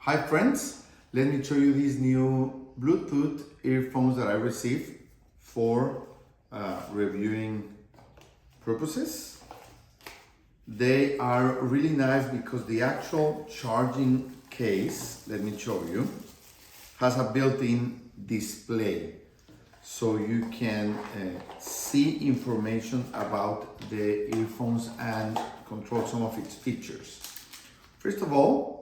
Hi friends, let me show you these new Bluetooth earphones that I received for reviewing purposes. They are really nice because the actual charging case, let me show you, has a built-in display. So you can see information about the earphones and control some of its features. First of all,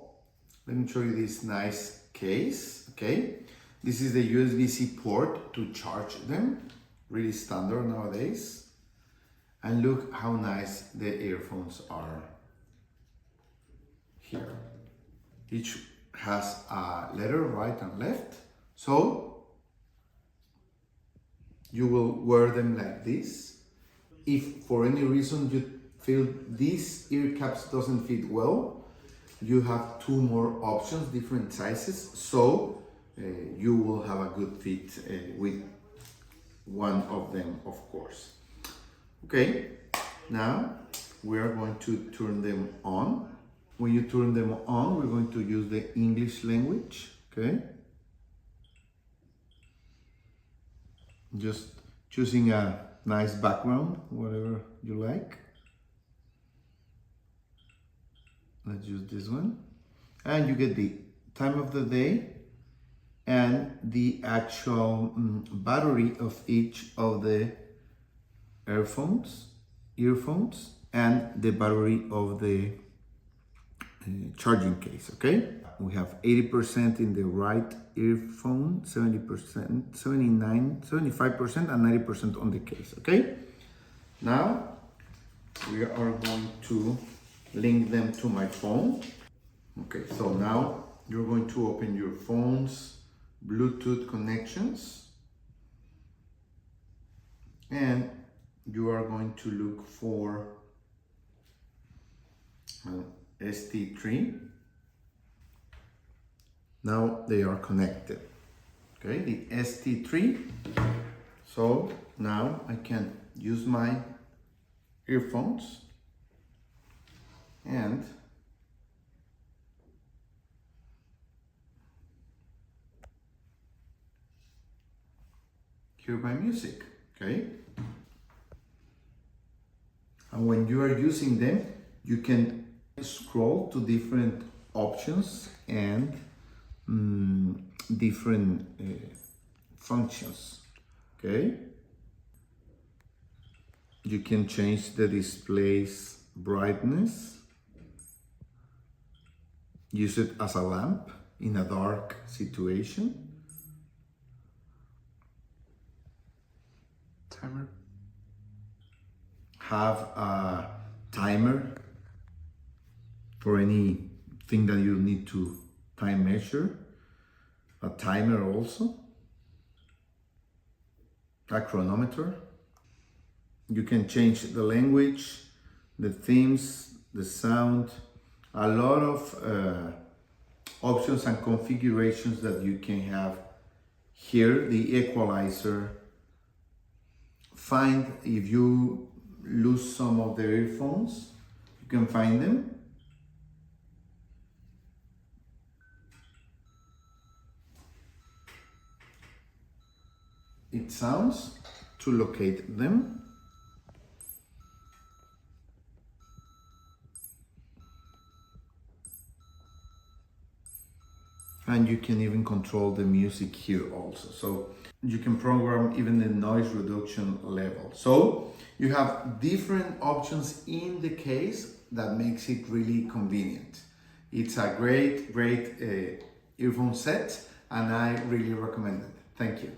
let me show you this nice case, okay? This is the USB-C port to charge them, really standard nowadays. And look how nice the earphones are here. Each has a letter right and left. So you will wear them like this. If for any reason you feel these ear caps doesn't fit well, you have two more options, different sizes, so you will have a good fit with one of them, of course. Okay, now we are going to turn them on. When you turn them on, we're going to use the English language, okay? Just choosing a nice background, whatever you like. Let's use this one. And you get the time of the day and the actual battery of each of the earphones, and the battery of the charging case, okay? We have 80% in the right earphone, 70%, 79, 75% and 90% on the case, okay? Now, we are going to link them to my phone. Okay, so now you're going to open your phone's Bluetooth connections and you are going to look for ST3. Now they are connected. Okay, the ST3. So now I can use my earphones and hear my music, okay? And when you are using them, you can scroll to different options and different functions, okay? You can change the display's brightness, use it as a lamp in a dark situation. Timer. Have a timer for anything that you need to time measure. A timer also. A chronometer. You can change the language, the themes, the sound, a lot of options and configurations that you can have here. The equalizer. Find if you lose some of the earphones, you can find them. It sounds to locate them. And you can even control the music here also. So you can program even the noise reduction level. So you have different options in the case that makes it really convenient. It's a great earphone set and I really recommend it. Thank you.